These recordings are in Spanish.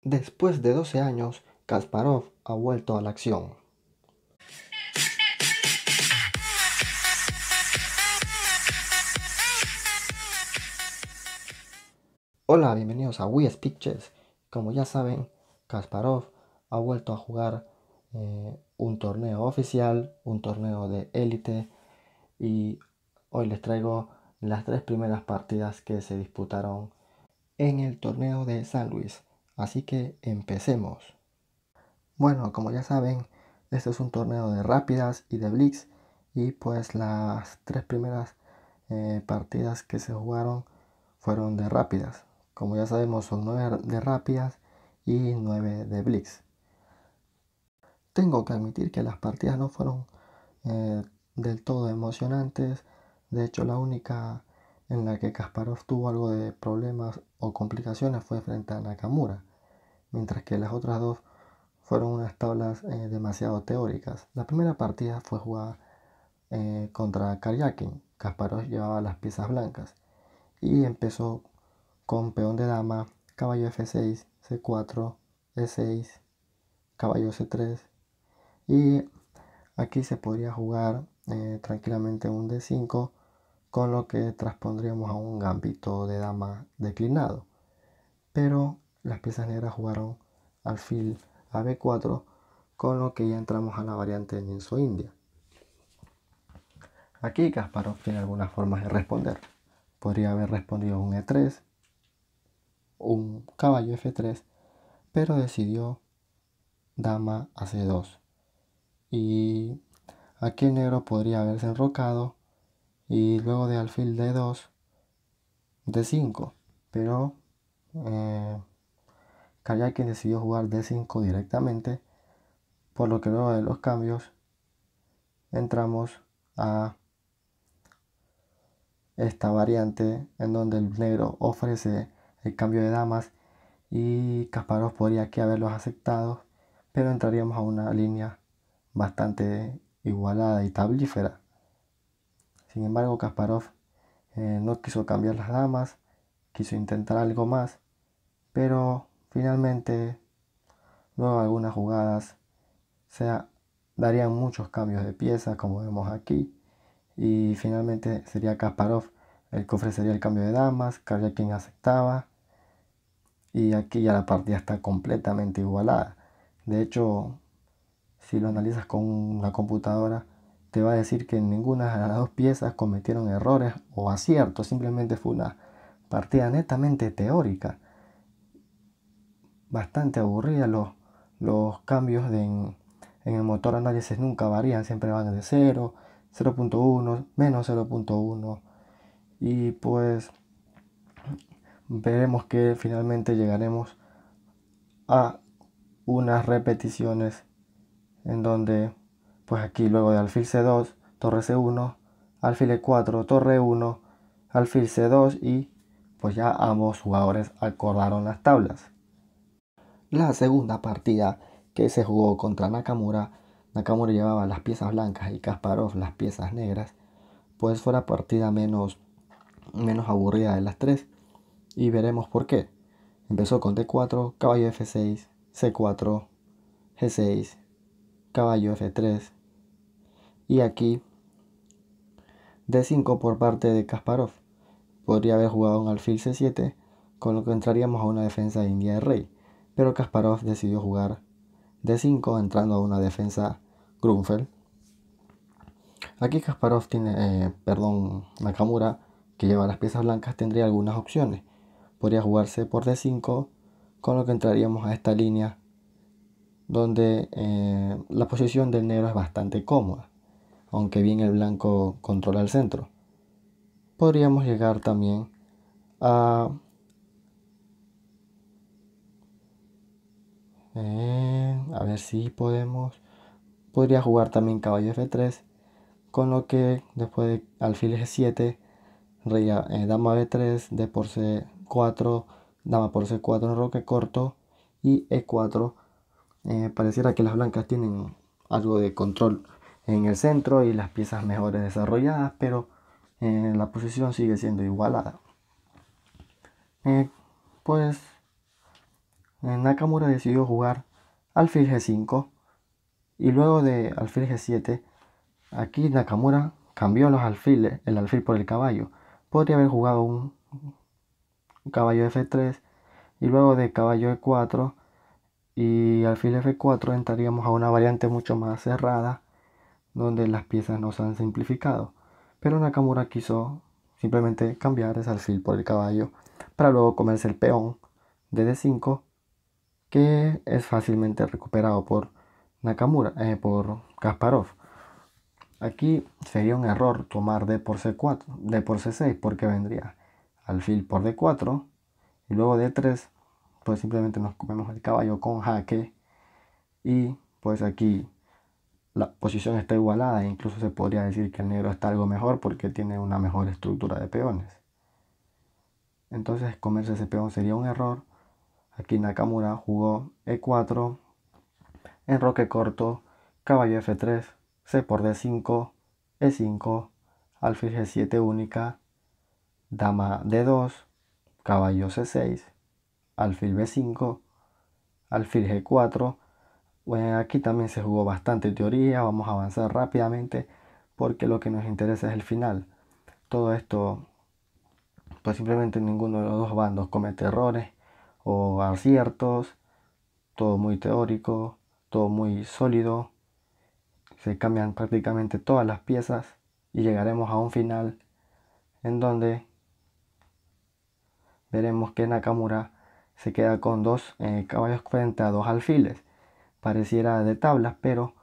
Después de 12 años, Kasparov ha vuelto a la acción. Hola, bienvenidos a We Speak Chess. Como ya saben, Kasparov ha vuelto a jugar un torneo oficial, un torneo de élite, y hoy les traigo las 3 primeras partidas que se disputaron en el torneo de San Luis. Así que empecemos. Bueno, como ya saben, este es un torneo de rápidas y de blitz, y pues las 3 primeras partidas que se jugaron fueron de rápidas. Como ya sabemos, son 9 de rápidas y 9 de blitz. Tengo que admitir que las partidas no fueron del todo emocionantes. De hecho, la única en la que Kasparov tuvo algo de problemas o complicaciones fue frente a Nakamura, mientras que las otras dos fueron unas tablas demasiado teóricas. La primera partida fue jugada contra Karyakin. Kasparov llevaba las piezas blancas y empezó con peón de dama, caballo F6, C4, E6, caballo C3, y aquí se podría jugar tranquilamente un D5, con lo que transpondríamos a un gambito de dama declinado. Pero las piezas negras jugaron alfil a B4, con lo que ya entramos a la variante Ninso-India. Aquí Kasparov tiene algunas formas de responder. Podría haber respondido un E3, un caballo F3, pero decidió dama a C2. Y aquí el negro podría haberse enrocado y luego de alfil D2, D5. Pero Karyakin decidió jugar D5 directamente, por lo que luego de los cambios entramos a esta variante en donde el negro ofrece el cambio de damas y Kasparov podría aquí haberlos aceptado, pero entraríamos a una línea bastante igualada y tablífera. Sin embargo, Kasparov no quiso cambiar las damas, quiso intentar algo más, pero finalmente luego de algunas jugadas se darían muchos cambios de piezas, como vemos aquí, y finalmente sería Kasparov el que ofrecería el cambio de damas. Karyakin aceptaba, y aquí ya la partida está completamente igualada. De hecho, si lo analizas con una computadora, te va a decir que ninguna de las dos piezas cometieron errores o aciertos, simplemente fue una partida netamente teórica. Bastante aburrida. Los cambios en el motor análisis nunca varían, siempre van de 0, 0.1, menos 0.1, y pues veremos que finalmente llegaremos a unas repeticiones en donde pues aquí luego de alfil C2, torre C1, alfil E4, torre 1, alfil C2, y pues ya ambos jugadores acordaron las tablas. La segunda partida, que se jugó contra Nakamura, Nakamura llevaba las piezas blancas y Kasparov las piezas negras, pues fue la partida menos aburrida de las tres, y veremos por qué. Empezó con D4, caballo F6, C4, G6, caballo F3, y aquí D5 por parte de Kasparov. Podría haber jugado un alfil C7, con lo que entraríamos a una defensa de India de rey, pero Kasparov decidió jugar D5 entrando a una defensa Grunfeld. Aquí Kasparov tiene, Nakamura, que lleva las piezas blancas, tendría algunas opciones. Podría jugarse por D5, con lo que entraríamos a esta línea donde la posición del negro es bastante cómoda, aunque bien el blanco controla el centro. Podríamos llegar también a ver si podría jugar también caballo F3, con lo que después de alfil G7, rey dama B3, D por C4, dama por C4 en roque corto, y E4. Pareciera que las blancas tienen algo de control en el centro y las piezas mejores desarrolladas, pero la posición sigue siendo igualada. Pues Nakamura decidió jugar alfil G5 y luego de alfil G7, aquí Nakamura cambió los alfiles, el alfil por el caballo. Podría haber jugado un caballo F3 y luego de caballo E4 y alfil F4 entraríamos a una variante mucho más cerrada donde las piezas no se han simplificado. Pero Nakamura quiso simplemente cambiar ese alfil por el caballo para luego comerse el peón de D5 que es fácilmente recuperado por Nakamura, por Kasparov. Aquí sería un error tomar D por C4, D por C6 porque vendría alfil por D4 y luego D3, pues simplemente nos comemos el caballo con jaque y pues aquí la posición está igualada e incluso se podría decir que el negro está algo mejor porque tiene una mejor estructura de peones. Entonces comerse ese peón sería un error. Aquí Nakamura jugó E4, enroque corto, caballo F3, C por D5, E5, alfil G7 única, dama D2, caballo C6, alfil B5, alfil G4. Bueno, aquí también se jugó bastante teoría, vamos a avanzar rápidamente porque lo que nos interesa es el final. Todo esto, pues simplemente ninguno de los dos bandos comete errores o aciertos, todo muy teórico, todo muy sólido, se cambian prácticamente todas las piezas y llegaremos a un final en donde veremos que Nakamura se queda con dos caballos frente a dos alfiles. Pareciera de tablas, pero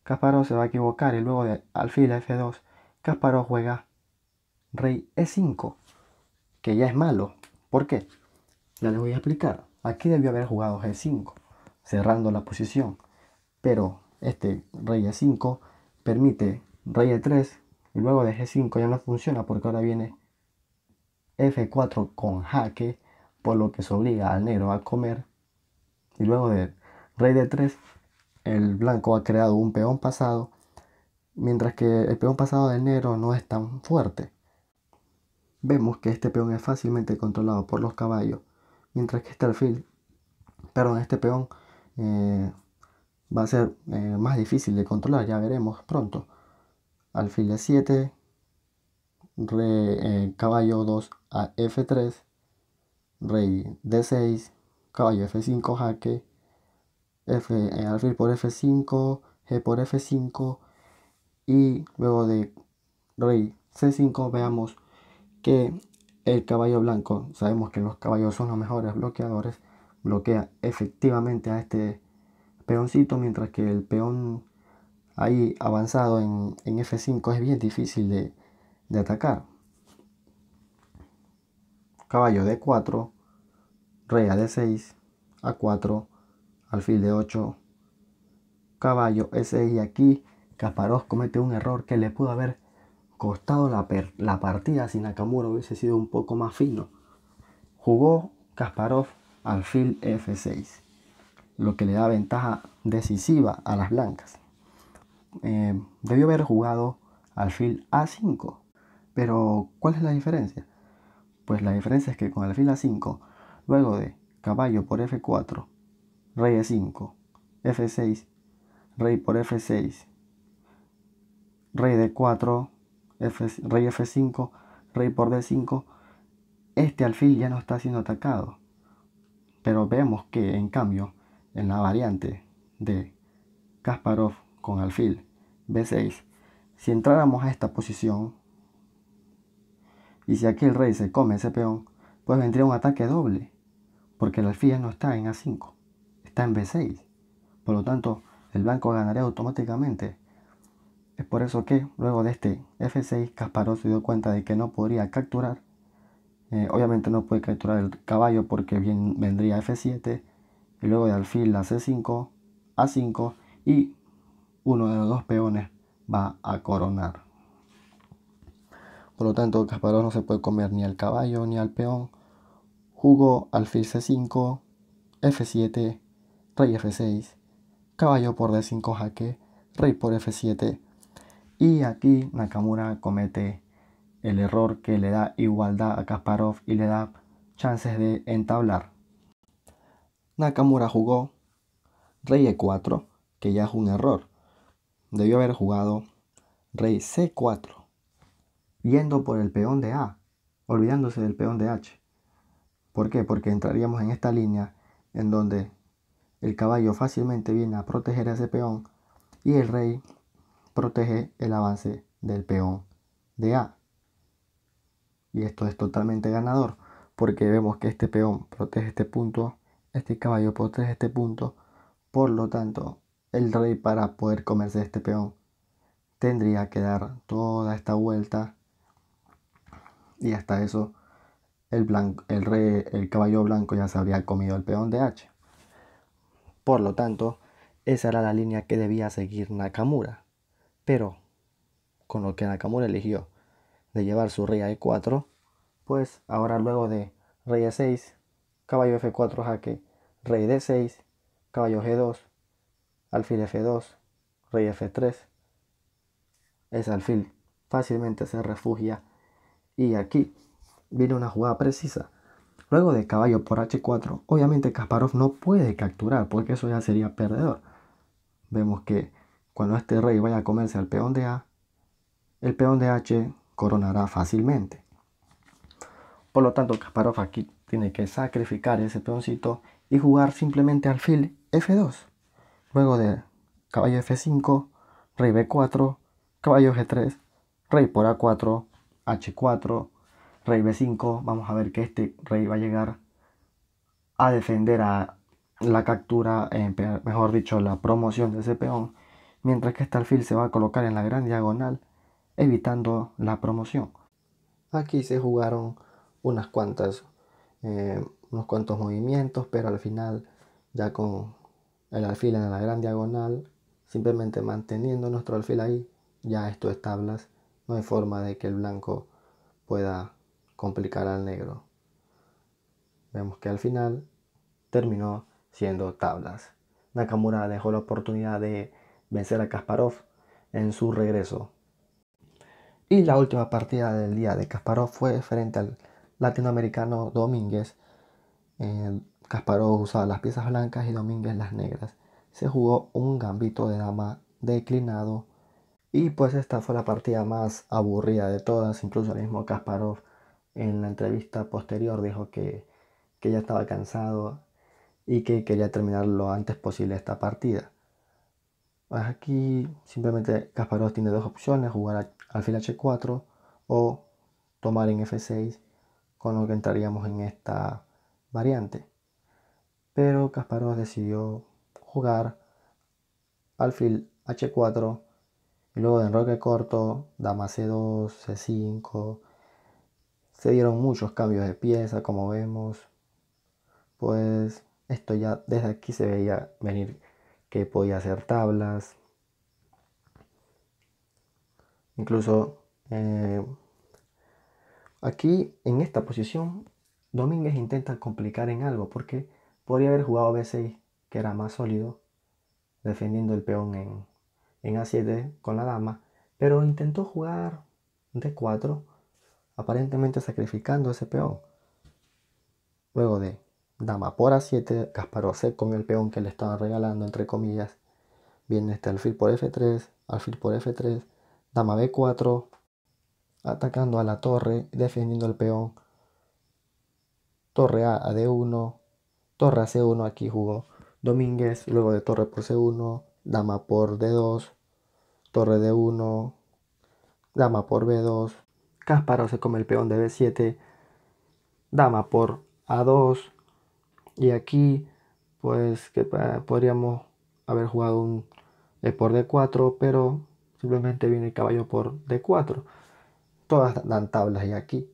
Kasparov se va a equivocar y luego de alfil F2, Kasparov juega rey E5, que ya es malo. ¿Por qué? Ya les voy a explicar. Aquí debió haber jugado G5, cerrando la posición, pero este rey E5 permite rey E3 y luego de G5 ya no funciona porque ahora viene F4 con jaque, por lo que se obliga al negro a comer y luego de rey D3 el blanco ha creado un peón pasado, mientras que el peón pasado del negro no es tan fuerte. Vemos que este peón es fácilmente controlado por los caballos, mientras que este alfil, perdón, este peón va a ser más difícil de controlar, ya veremos pronto. Alfil E7, caballo 2 a F3, rey D6, caballo F5 jaque, alfil por F5, G por F5 y luego de rey C5 veamos que el caballo blanco, sabemos que los caballos son los mejores bloqueadores, bloquea efectivamente a este peoncito, mientras que el peón ahí avanzado en F5 es bien difícil de atacar. Caballo D4, rey a D6, A4, alfil D8, caballo E6 y aquí Kasparov comete un error que le pudo haber costado la partida si Nakamura hubiese sido un poco más fino. Jugó Kasparov alfil F6, lo que le da ventaja decisiva a las blancas. Debió haber jugado alfil A5, pero ¿cuál es la diferencia? Pues la diferencia es que con alfil A5, luego de caballo por F4, rey E5, F6, rey por F6, rey D4, rey F5, rey por D5, este alfil ya no está siendo atacado. Pero vemos que en cambio en la variante de Kasparov con alfil B6, si entráramos a esta posición y si aquí el rey se come ese peón, pues vendría un ataque doble, porque el alfil ya no está en A5, está en B6. Por lo tanto, el blanco ganaría automáticamente. Es por eso que luego de este F6, Kasparov se dio cuenta de que no podría capturar. Obviamente no puede capturar el caballo porque vendría F7 y luego de alfil a C5, A5 y uno de los dos peones va a coronar. Por lo tanto, Kasparov no se puede comer ni al caballo ni al peón. Jugó alfil C5, F7, rey F6, caballo por D5 jaque, rey por F7 y aquí Nakamura comete el error que le da igualdad a Kasparov y le da chances de entablar. Nakamura jugó rey E4, que ya es un error. Debió haber jugado rey C4, yendo por el peón de A, olvidándose del peón de H. ¿Por qué? Porque entraríamos en esta línea en donde el caballo fácilmente viene a proteger a ese peón y el rey protege el avance del peón de A. Y esto es totalmente ganador, porque vemos que este peón protege este punto, este caballo protege este punto. Por lo tanto, el rey, para poder comerse este peón, tendría que dar toda esta vuelta, y hasta eso el caballo blanco ya se habría comido el peón de H. Por lo tanto, esa era la línea que debía seguir Nakamura. Pero con lo que Nakamura eligió de llevar su rey a E4, pues ahora, luego de rey E6, caballo F4 jaque, rey D6, caballo G2, alfil F2, rey F3, ese alfil fácilmente se refugia, y aquí viene una jugada precisa. Luego de caballo por H4, obviamente Kasparov no puede capturar, porque eso ya sería perdedor. Vemos que cuando este rey vaya a comerse al peón de A, el peón de H coronará fácilmente. Por lo tanto, Kasparov aquí tiene que sacrificar ese peoncito y jugar simplemente alfil F2. Luego de caballo F5, rey B4, caballo G3, rey por A4, H4, rey B5. Vamos a ver que este rey va a llegar a defender a la captura, mejor dicho, la promoción de ese peón, mientras que este alfil se va a colocar en la gran diagonal, evitando la promoción. Aquí se jugaron unas cuantas, unos cuantos movimientos, pero al final, ya con el alfil en la gran diagonal, simplemente manteniendo nuestro alfil ahí, ya esto es tablas. No hay forma de que el blanco pueda complicar al negro. Vemos que al final terminó siendo tablas. Nakamura dejó la oportunidad de vencer a Kasparov en su regreso. Y la última partida del día de Kasparov fue frente al latinoamericano Domínguez. Kasparov usaba las piezas blancas y Domínguez las negras. Se jugó un gambito de dama declinado, y pues esta fue la partida más aburrida de todas. Incluso el mismo Kasparov en la entrevista posterior dijo que ya estaba cansado y que quería terminar lo antes posible esta partida. Pues aquí simplemente Kasparov tiene dos opciones: jugar alfil H4 o tomar en F6, con lo que entraríamos en esta variante. Pero Kasparov decidió jugar alfil H4 y luego de enroque corto, dama C2, C5. Se dieron muchos cambios de pieza, como vemos. Pues esto ya desde aquí se veía venir que podía hacer tablas. Incluso aquí en esta posición Domínguez intenta complicar en algo, porque podría haber jugado B6, que era más sólido, defendiendo el peón en A7 con la dama, pero intentó jugar D4, aparentemente sacrificando ese peón. Luego de dama por A7, Kasparov con el peón que le estaba regalando, entre comillas, viene este alfil por F3, alfil por F3, dama B4, atacando a la torre, defendiendo el peón. Torre a D1, torre a C1, aquí jugó Domínguez. Luego de torre por C1, dama por D2, torre D1, dama por B2. Kasparov se come el peón de B7, dama por A2. Y aquí pues que podríamos haber jugado un por D4, pero simplemente viene el caballo por D4. Todas dan tablas, y aquí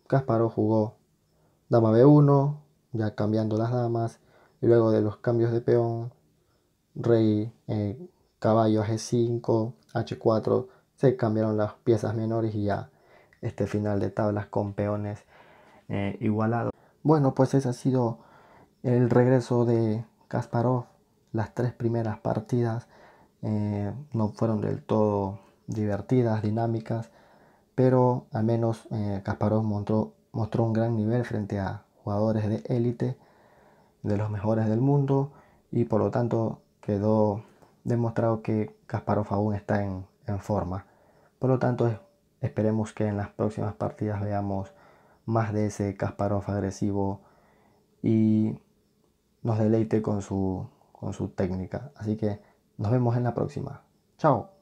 Kasparov jugó dama B1, ya cambiando las damas, y luego de los cambios de peón, rey, caballo a G5, H4, se cambiaron las piezas menores, y ya este final de tablas con peones igualados. Bueno, pues ese ha sido el regreso de Kasparov. Las tres primeras partidas no fueron del todo divertidas, dinámicas, pero al menos Kasparov mostró un gran nivel frente a jugadores de élite. de los mejores del mundo y por lo tanto quedó demostrado que Kasparov aún está en forma. Por lo tanto, esperemos que en las próximas partidas veamos más de ese Kasparov agresivo y nos deleite con su técnica. Así que nos vemos en la próxima. Chao.